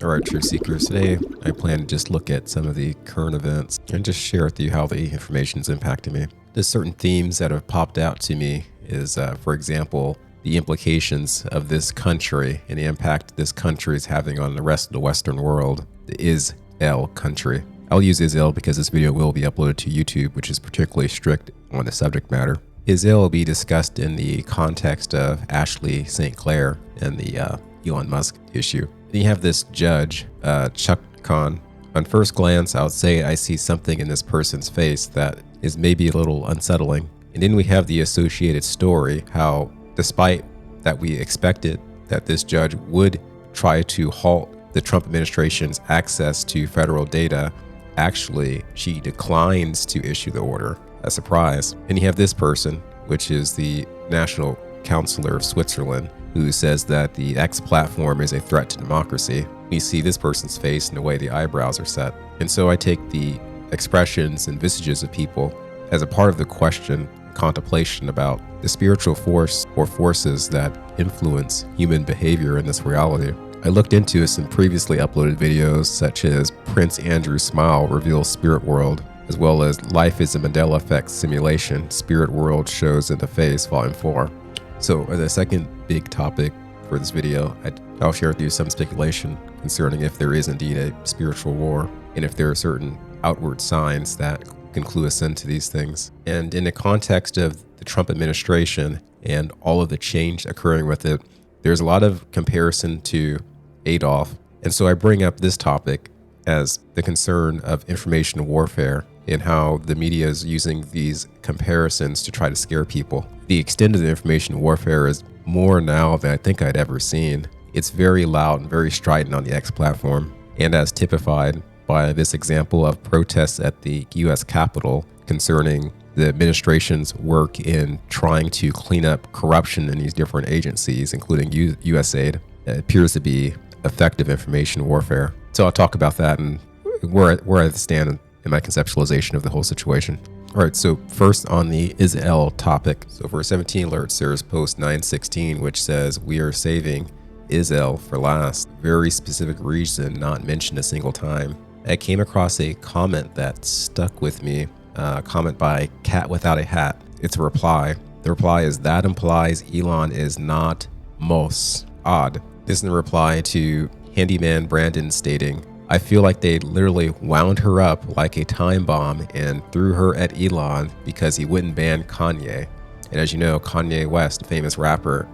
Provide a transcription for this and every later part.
Alright, Truth Seekers, today I plan to just look at some of the current events and just share with you how the information is impacting me. There's certain themes that have popped out to me is, for example, the implications of this country and the impact this country is having on the rest of the Western world, the Israel country. I'll use Israel because this video will be uploaded to YouTube, which is particularly strict on the subject matter. Israel will be discussed in the context of Ashley St. Clair and the Elon Musk issue. Then you have this judge, Chuck Khan. On first glance, I would say I see something in this person's face that is maybe a little unsettling. And then we have the associated story, how despite that we expected that this judge would try to halt the Trump administration's access to federal data, actually, she declines to issue the order. A surprise. And you have this person, which is the National Counselor of Switzerland, who says that the X platform is a threat to democracy. You see this person's face and the way the eyebrows are set. And so I take the expressions and visages of people as a part of the question, contemplation about the spiritual force or forces that influence human behavior in this reality. I looked into some previously uploaded videos such as Prince Andrew's Smile reveals Spirit World, as well as Life is a Mandela Effect Simulation, Spirit World Shows in the Face, Volume 4. So as a second big topic for this video, I'll share with you some speculation concerning if there is indeed a spiritual war and if there are certain outward signs that can clue us into these things. And in the context of the Trump administration and all of the change occurring with it, there's a lot of comparison to Adolf. And so I bring up this topic as the concern of information warfare and how the media is using these comparisons to try to scare people. The extent of the information warfare is more now than I think I'd ever seen. It's very loud and very strident on the X platform, and as typified by this example of protests at the US Capitol concerning the administration's work in trying to clean up corruption in these different agencies, including USAID. It appears to be effective information warfare. So I'll talk about that and where I stand in my conceptualization of the whole situation. All right, so first on the Israel topic. So for 17 alerts, there's post 916, which says, "We are saving Israel for last." Very specific reason, not mentioned a single time. I came across a comment that stuck with me, a comment by Cat Without a Hat. It's a reply. The reply is, "That implies Elon is not Mos." Odd. This is in reply to Handyman Brandon stating, "I feel like they literally wound her up like a time bomb and threw her at Elon because he wouldn't ban Kanye." And as you know, Kanye West, a famous rapper,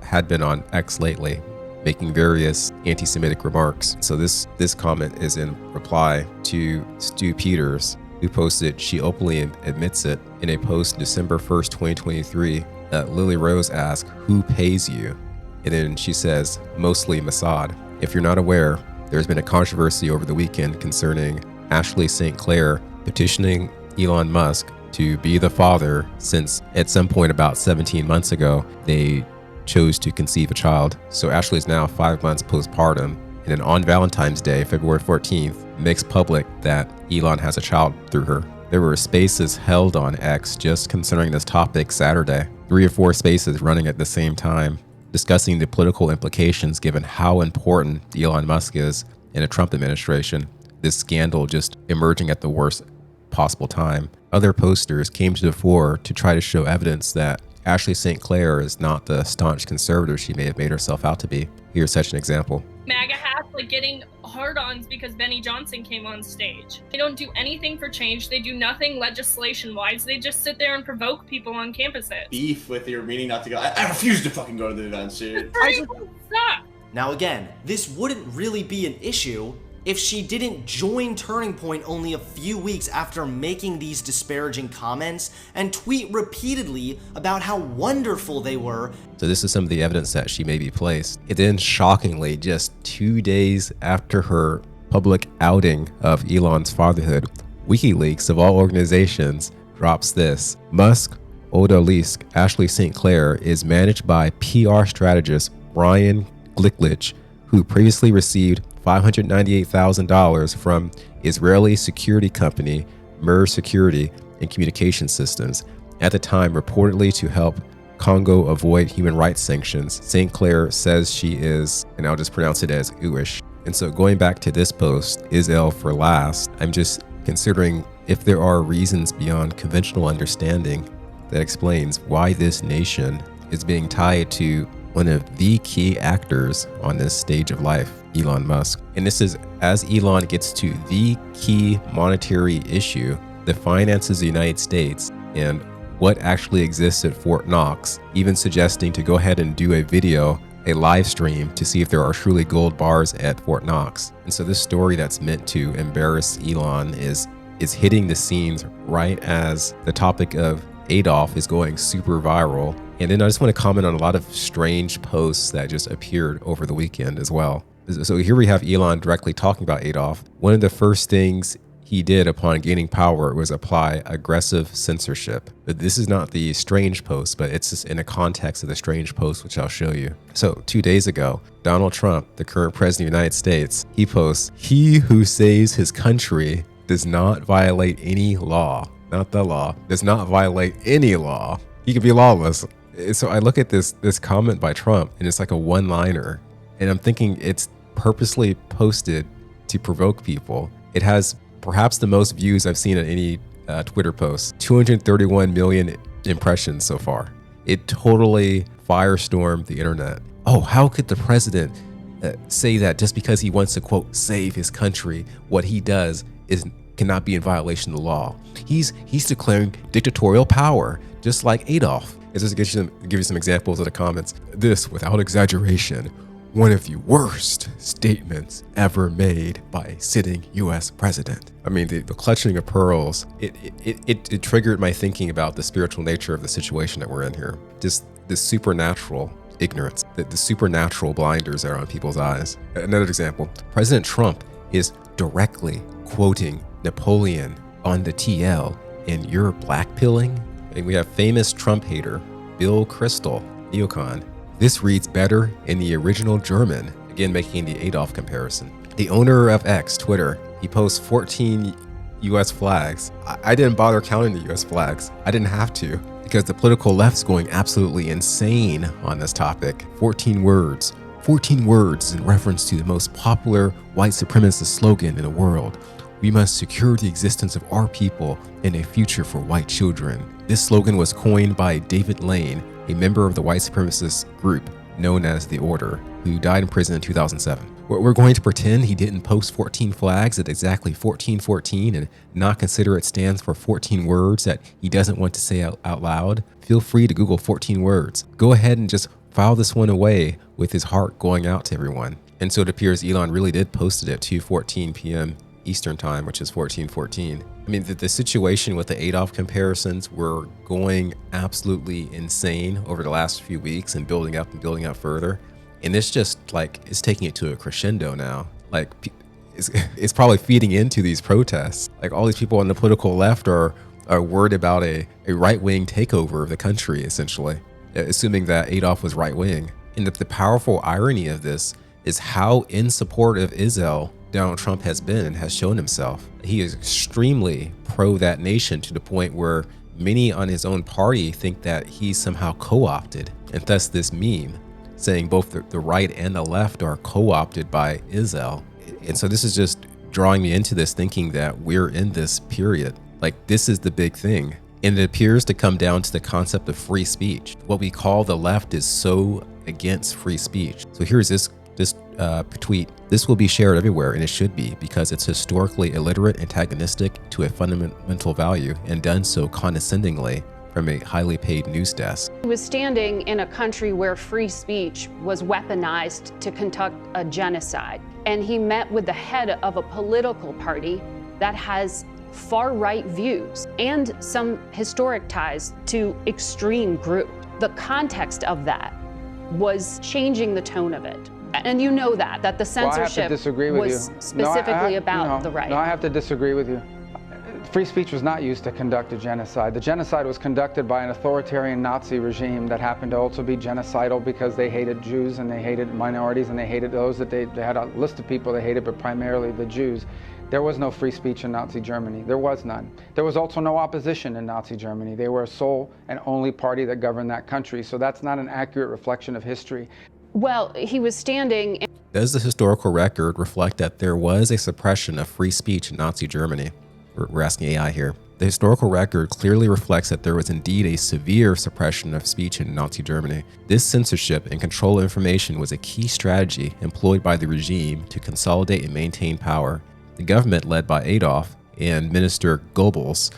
had been on X lately, making various anti-Semitic remarks. So this comment is in reply to Stu Peters, who posted, "She openly admits it." In a post December 1st, 2023, Lily Rose asked, "Who pays you?" And then she says, "Mostly Mossad." If you're not aware, there's been a controversy over the weekend concerning Ashley St. Clair petitioning Elon Musk to be the father, since at some point about 17 months ago, they chose to conceive a child. So Ashley is now 5 months postpartum, and then on Valentine's Day, February 14th, makes public that Elon has a child through her. There were spaces held on X just concerning this topic Saturday, 3 or 4 spaces running at the same time, discussing the political implications given how important Elon Musk is in a Trump administration. This scandal just emerging at the worst possible time. Other posters came to the fore to try to show evidence that Ashley St. Clair is not the staunch conservative she may have made herself out to be. Here's such an example. MAGA hats like getting hard-ons because Benny Johnson came on stage. They don't do anything for change. They do nothing legislation-wise. They just sit there and provoke people on campuses. Beef with your meaning not to go. I refuse to fucking go to the events, dude. Suck. Now again, this wouldn't really be an issue if she didn't join Turning Point only a few weeks after making these disparaging comments and tweet repeatedly about how wonderful they were. So this is some of the evidence that she may be placed. And then shockingly, just 2 days after her public outing of Elon's fatherhood, WikiLeaks of all organizations drops this. Musk, Odalisque, Ashley St. Clair is managed by PR strategist Brian Glicklich, who previously received $598,000 from Israeli security company Mer Security and Communication Systems, at the time reportedly to help Congo avoid human rights sanctions. St. Clair says she is, and I'll just pronounce it as Uish. And so going back to this post, is L for last, I'm just considering if there are reasons beyond conventional understanding that explains why this nation is being tied to one of the key actors on this stage of life, Elon Musk. And this is as Elon gets to the key monetary issue, the finances of the United States and what actually exists at Fort Knox, even suggesting to go ahead and do a video, a live stream to see if there are truly gold bars at Fort Knox. And so this story that's meant to embarrass Elon is hitting the scenes right as the topic of Adolf is going super viral. And then I just want to comment on a lot of strange posts that just appeared over the weekend as well. So here we have Elon directly talking about Adolf. One of the first things he did upon gaining power was apply aggressive censorship. But this is not the strange post, but it's just in the context of the strange post, which I'll show you. So 2 days ago, Donald Trump, the current president of the United States, he posts, "He who saves his country does not violate any law." Not the law, does not violate any law. He could be lawless. So I look at this comment by Trump and it's like a one-liner. And I'm thinking it's purposely posted to provoke people. It has perhaps the most views I've seen on any Twitter post. 231 million impressions so far. It totally firestormed the internet. Oh, how could the president say that just because he wants to, quote, save his country, what he does cannot be in violation of the law. He's declaring dictatorial power, just like Adolf. It's just to give you some examples of the comments. This, without exaggeration, one of the worst statements ever made by a sitting U.S. president. I mean, the clutching of pearls, it triggered my thinking about the spiritual nature of the situation that we're in here. Just the supernatural ignorance, the supernatural blinders that are on people's eyes. Another example, President Trump is directly quoting Napoleon on the TL in "You're blackpilling." And we have famous Trump hater, Bill Kristol, neocon. This reads better in the original German, again making the Adolf comparison. The owner of X, Twitter, he posts 14 US flags. I didn't bother counting the US flags. I didn't have to because the political left's going absolutely insane on this topic. 14 words. 14 words in reference to the most popular white supremacist slogan in the world. We must secure the existence of our people and a future for white children. This slogan was coined by David Lane, a member of the white supremacist group known as The Order, who died in prison in 2007. We're going to pretend he didn't post 14 flags at exactly 1414 and not consider it stands for 14 words that he doesn't want to say out loud. Feel free to Google 14 words. Go ahead and just file this one away with his heart going out to everyone. And so it appears Elon really did post it at 2:14 p.m. Eastern time, which is 1414. I mean, the situation with the Adolf comparisons were going absolutely insane over the last few weeks and building up further. And it's just like, it's taking it to a crescendo now. Like, it's probably feeding into these protests. Like, all these people on the political left are worried about a right-wing takeover of the country, essentially, assuming that Adolf was right-wing. And the powerful irony of this is how in support of Israel Donald Trump has been and has shown himself. He is extremely pro that nation to the point where many on his own party think that he's somehow co-opted. And thus this meme saying both the right and the left are co-opted by Israel. And so this is just drawing me into this thinking that we're in this period. Like, this is the big thing. And it appears to come down to the concept of free speech. What we call the left is so against free speech. So here's this tweet. This will be shared everywhere, and it should be, because it's historically illiterate, antagonistic to a fundamental value, and done so condescendingly from a highly paid news desk. He was standing in a country where free speech was weaponized to conduct a genocide, and he met with the head of a political party that has far-right views and some historic ties to extreme groups. The context of that was changing the tone of it. And you know that the censorship was specifically about the right. No, I have to disagree with you. Free speech was not used to conduct a genocide. The genocide was conducted by an authoritarian Nazi regime that happened to also be genocidal because they hated Jews and they hated minorities and they hated those that they had a list of people they hated, but primarily the Jews. There was no free speech in Nazi Germany. There was none. There was also no opposition in Nazi Germany. They were a sole and only party that governed that country. So that's not an accurate reflection of history. Well, he was standing Does the historical record reflect that there was a suppression of free speech in Nazi Germany? We're asking AI here. The historical record clearly reflects that there was indeed a severe suppression of speech in Nazi Germany. This censorship and control of information was a key strategy employed by the regime to consolidate and maintain power. The government, led by Adolf and Minister Goebbels,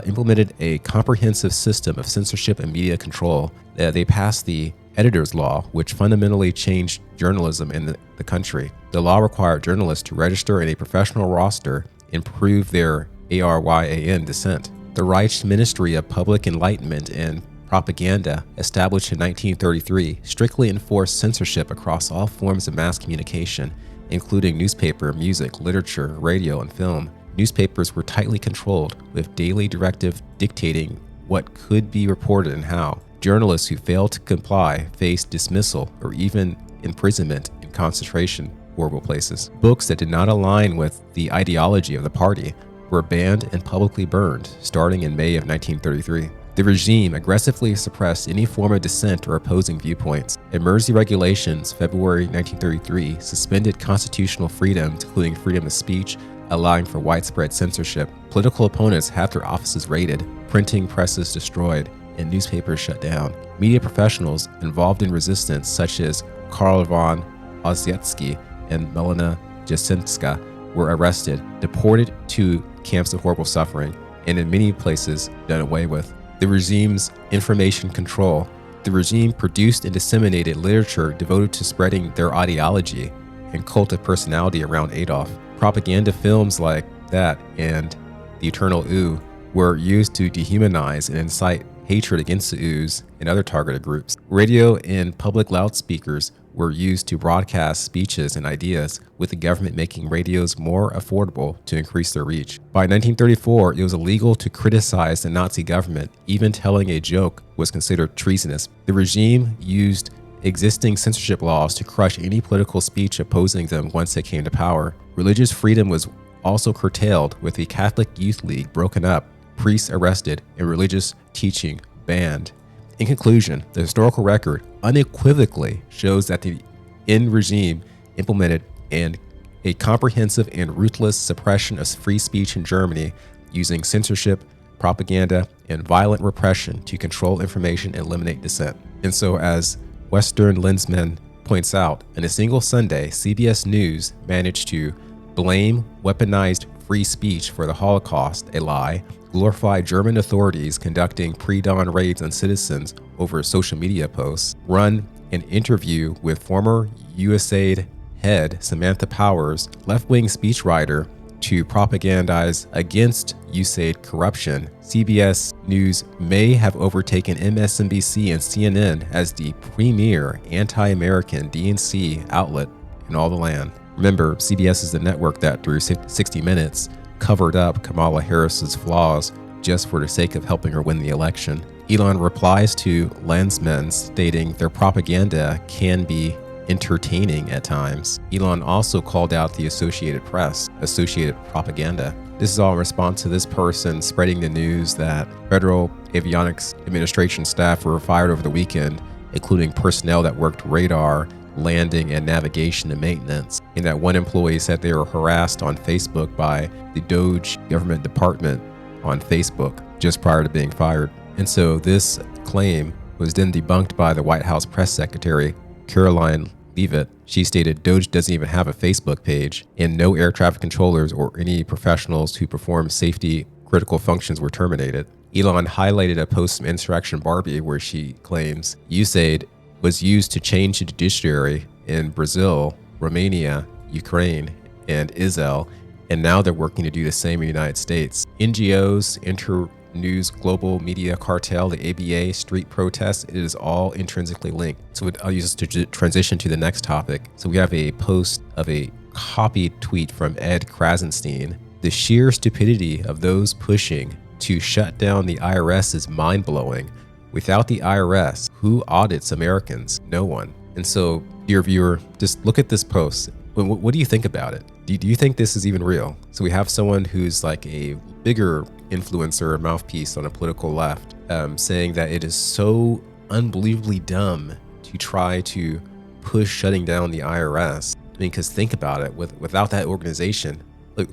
implemented a comprehensive system of censorship and media control. They passed the Editor's Law, which fundamentally changed journalism in the country. The law required journalists to register in a professional roster and prove their ARYAN descent. The Reich Ministry of Public Enlightenment and Propaganda, established in 1933, strictly enforced censorship across all forms of mass communication, including newspaper, music, literature, radio, and film. Newspapers were tightly controlled, with daily directive dictating what could be reported and how. Journalists who failed to comply faced dismissal or even imprisonment in concentration horrible places. Books that did not align with the ideology of the party were banned and publicly burned, starting in May of 1933. The regime aggressively suppressed any form of dissent or opposing viewpoints. Emergency regulations, February 1933, suspended constitutional freedoms, including freedom of speech, allowing for widespread censorship. Political opponents had their offices raided, printing presses destroyed, and newspapers shut down. Media professionals involved in resistance, such as Karl von Ossietzky and Melina Jasinska, were arrested, deported to camps of horrible suffering, and in many places done away with. The regime's information control. The regime produced and disseminated literature devoted to spreading their ideology and cult of personality around Adolf. Propaganda films like that and The Eternal Ooh were used to dehumanize and incite hatred against the Oohs and other targeted groups. Radio and public loudspeakers were used to broadcast speeches and ideas, with the government making radios more affordable to increase their reach. By 1934, it was illegal to criticize the Nazi government. Even telling a joke was considered treasonous. The regime used existing censorship laws to crush any political speech opposing them once they came to power. Religious freedom was also curtailed, with the Catholic Youth League broken up, priests arrested, and religious teaching banned. In conclusion, the historical record unequivocally shows that the regime implemented a comprehensive and ruthless suppression of free speech in Germany, using censorship, propaganda, and violent repression to control information and eliminate dissent. And so, as Western Lensman points out, in a single Sunday, CBS News managed to blame weaponized free speech for the Holocaust, a lie, glorify German authorities conducting pre-dawn raids on citizens over social media posts, run an interview with former USAID head Samantha Powers, left-wing speechwriter, to propagandize against USAID corruption. CBS News may have overtaken MSNBC and CNN as the premier anti-American DNC outlet in all the land. Remember, CBS is the network that, through 60 Minutes, covered up Kamala Harris's flaws just for the sake of helping her win the election. Elon replies to Lensman, stating their propaganda can be entertaining at times. Elon also called out the Associated Press, Associated Propaganda. This is all in response to this person spreading the news that Federal Avionics Administration staff were fired over the weekend, including personnel that worked radar, landing, and navigation and maintenance. And that one employee said they were harassed on Facebook by the Doge government department on Facebook just prior to being fired. And so this claim was then debunked by the White House press secretary, Caroline Leavitt. She stated Doge doesn't even have a Facebook page, and no air traffic controllers or any professionals who perform safety critical functions were terminated. Elon highlighted a post from Insurrection Barbie where she claims USAID was used to change the judiciary in Brazil, Romania, Ukraine, and Israel, and now they're working to do the same in the United States. NGOs, Internews Global Media Cartel, the ABA, street protests, it is all intrinsically linked. So I'll use this to transition to the next topic. So we have a post of a copied tweet from Ed Krasenstein. The sheer stupidity of those pushing to shut down the IRS is mind-blowing. Without the IRS, who audits Americans? No one. And so, dear viewer, just look at this post. What do you think about it? Do you think this is even real? So we have someone who's like a bigger influencer or mouthpiece on a political left, saying that it is so unbelievably dumb to try to push shutting down the IRS. I mean, because think about it, without that organization, like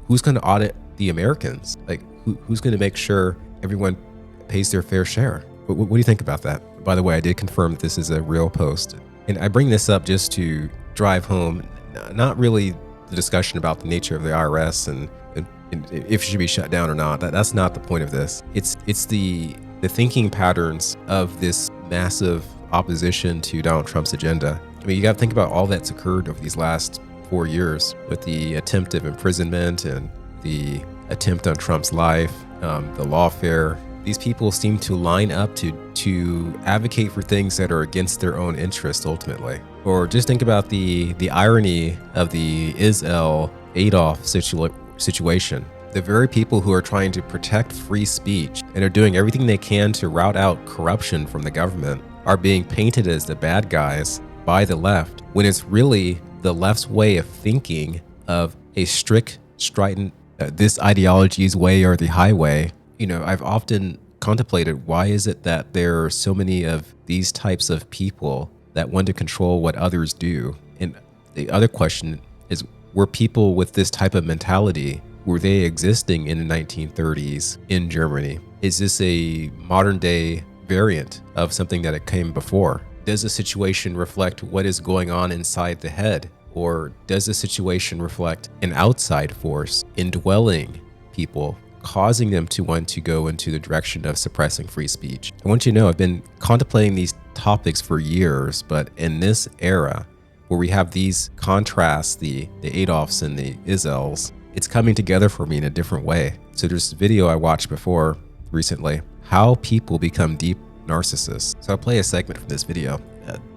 who's going to audit the Americans? Like who's going to make sure everyone pays their fair share? What do you think about that? By the way, I did confirm that this is a real post. And I bring this up just to drive home, not really the discussion about the nature of the IRS and if it should be shut down or not. That's not the point of this. It's the thinking patterns of this massive opposition to Donald Trump's agenda. I mean, you got to think about all that's occurred over these last 4 years with the attempt of imprisonment and the attempt on Trump's life, the lawfare. These people seem to line up to advocate for things that are against their own interest ultimately. Or just think about the irony of the Adolf situation. The very people who are trying to protect free speech and are doing everything they can to root out corruption from the government are being painted as the bad guys by the left, when it's really the left's way of thinking of a strict, strident, this ideology's way or the highway. You know, I've often contemplated, why is it that there are so many of these types of people that want to control what others do? And the other question is, were people with this type of mentality, were they existing in the 1930s in Germany? Is this a modern day variant of something that it came before? Does the situation reflect what is going on inside the head? Or does the situation reflect an outside force indwelling people, causing them to want to go into the direction of suppressing free speech? I want you to know, I've been contemplating these topics for years, but in this era where we have these contrasts, the Adolfs and the Isels, it's coming together for me in a different way. So there's a video I watched before recently, how people become deep narcissists. So I'll play a segment from this video.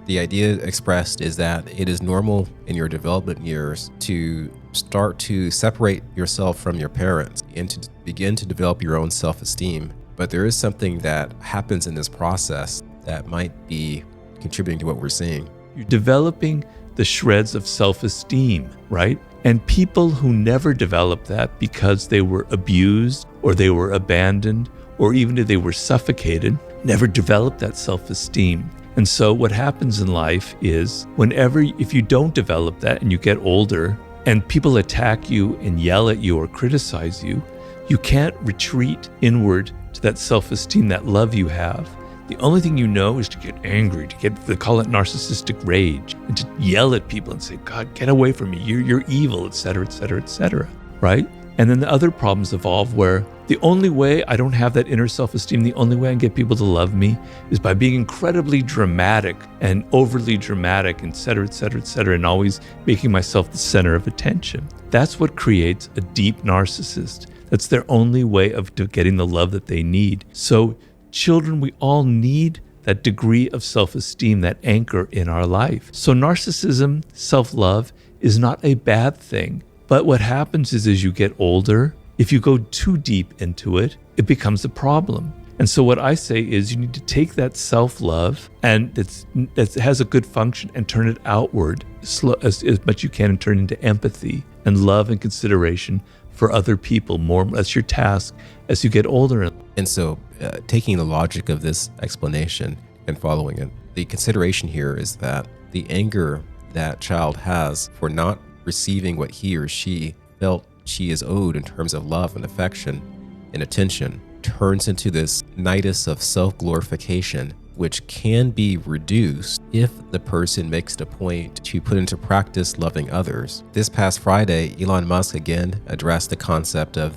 The idea expressed is that it is normal in your development years to start to separate yourself from your parents and to begin to develop your own self-esteem. But there is something that happens in this process that might be contributing to what we're seeing. You're developing the shreds of self-esteem, right? And people who never developed that because they were abused or they were abandoned or even if they were suffocated, never developed that self-esteem. And so what happens in life is if you don't develop that and you get older and people attack you and yell at you or criticize you, you can't retreat inward to that self-esteem, that love you have. The only thing you know is to get angry, they call it narcissistic rage, and to yell at people and say, God, get away from me, you're evil, etc., etc., etc., right? And then the other problems evolve where the only way I don't have that inner self-esteem, the only way I can get people to love me is by being incredibly dramatic and overly dramatic, etc., etc., etc., and always making myself the center of attention. That's what creates a deep narcissist. That's their only way of getting the love that they need. So children, we all need that degree of self-esteem, that anchor in our life. So narcissism, self-love, is not a bad thing. But what happens is as you get older, if you go too deep into it, it becomes a problem. And so what I say is you need to take that self-love and that has a good function and turn it outward as much as you can and turn it into empathy and love and consideration for other people. That's your task as you get older. And so taking the logic of this explanation and following it, the consideration here is that the anger that child has for not receiving what he or she felt she is owed in terms of love and affection and attention turns into this nidus of self-glorification, which can be reduced if the person makes it a point to put into practice loving others. This past Friday, Elon Musk again addressed the concept of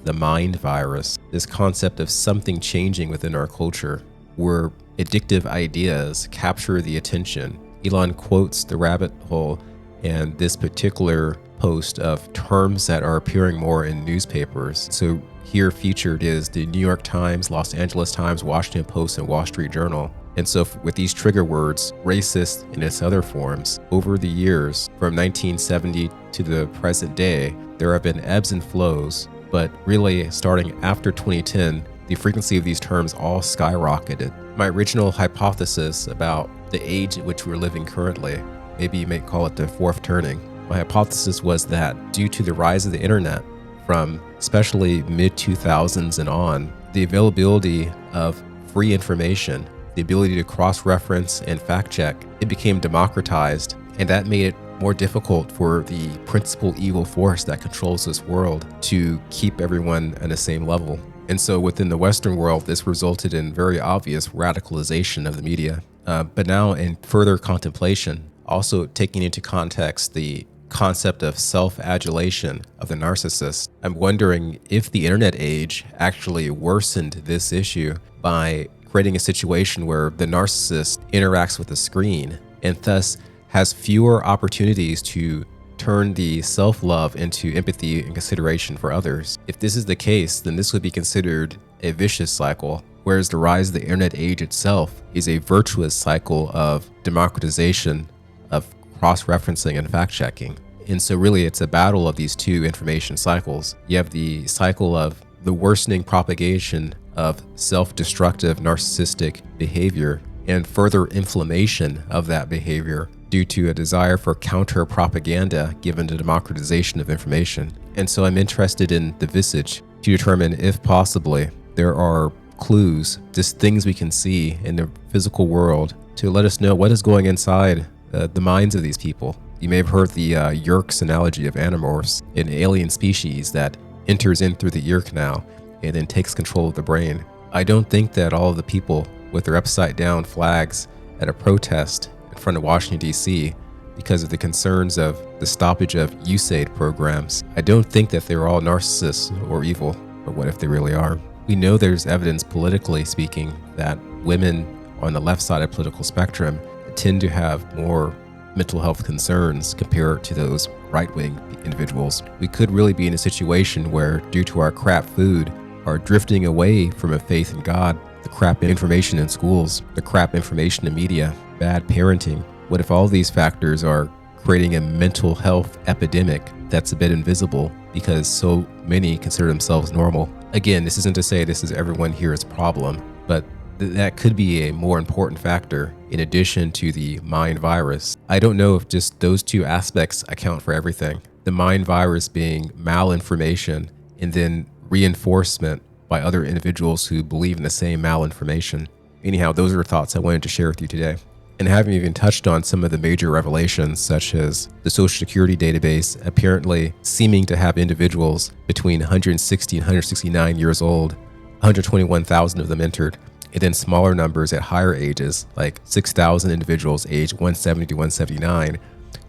the mind virus, this concept of something changing within our culture where addictive ideas capture the attention. Elon quotes the rabbit hole and this particular post of terms that are appearing more in newspapers. So here featured is the New York Times, Los Angeles Times, Washington Post, and Wall Street Journal. And so with these trigger words, racist in its other forms, over the years from 1970 to the present day, there have been ebbs and flows, but really starting after 2010, the frequency of these terms all skyrocketed. My original hypothesis about the age at which we're living currently, maybe you may call it the fourth turning. My hypothesis was that due to the rise of the internet from especially mid-2000s and on, the availability of free information, the ability to cross-reference and fact-check, it became democratized, and that made it more difficult for the principal evil force that controls this world to keep everyone on the same level. And so within the Western world, this resulted in very obvious radicalization of the media. But now in further contemplation, also taking into context the concept of self-adulation of the narcissist, I'm wondering if the internet age actually worsened this issue by creating a situation where the narcissist interacts with the screen and thus has fewer opportunities to turn the self-love into empathy and consideration for others. If this is the case, then this would be considered a vicious cycle, whereas the rise of the internet age itself is a virtuous cycle of democratization, of cross-referencing and fact-checking. And so really it's a battle of these two information cycles. You have the cycle of the worsening propagation of self-destructive narcissistic behavior and further inflammation of that behavior due to a desire for counter-propaganda given the democratization of information. And so I'm interested in the visage to determine if possibly there are clues, just things we can see in the physical world to let us know what is going inside the minds of these people. You may have heard the Yerkes analogy of Animorphs, an alien species that enters in through the ear canal and then takes control of the brain. I don't think that all of the people with their upside down flags at a protest in front of Washington, D.C. because of the concerns of the stoppage of USAID programs, I don't think that they're all narcissists or evil, but what if they really are? We know there's evidence politically speaking that women on the left side of the political spectrum tend to have more mental health concerns compared to those right-wing individuals. We could really be in a situation where, due to our crap food, are drifting away from a faith in God, the crap information in schools, the crap information in media, bad parenting. What if all these factors are creating a mental health epidemic that's a bit invisible because so many consider themselves normal? Again, this isn't to say this is everyone here's problem, but that could be a more important factor in addition to the mind virus. I don't know if just those two aspects account for everything. The mind virus being malinformation and then reinforcement by other individuals who believe in the same malinformation. Anyhow, those are thoughts I wanted to share with you today. And having even touched on some of the major revelations, such as the Social Security database apparently seeming to have individuals between 160 and 169 years old, 121,000 of them entered, and then smaller numbers at higher ages, like 6,000 individuals aged 170 to 179,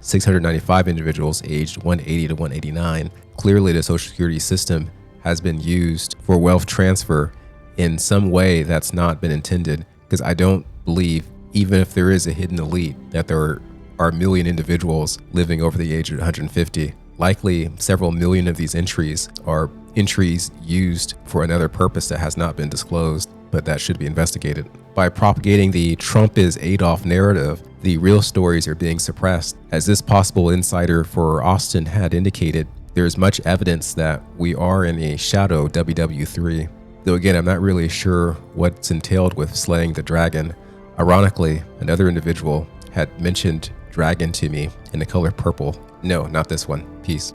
695 individuals aged 180 to 189. Clearly, the Social Security system has been used for wealth transfer in some way that's not been intended, because I don't believe, even if there is a hidden elite, that there are a million individuals living over the age of 150. Likely, several million of these entries are entries used for another purpose that has not been disclosed, but that should be investigated. By propagating the Trump is Adolf narrative, the real stories are being suppressed. As this possible insider for Austin had indicated, there is much evidence that we are in a shadow WW3. Though again, I'm not really sure what's entailed with slaying the dragon. Ironically, another individual had mentioned dragon to me in the color purple. No, not this one. Peace.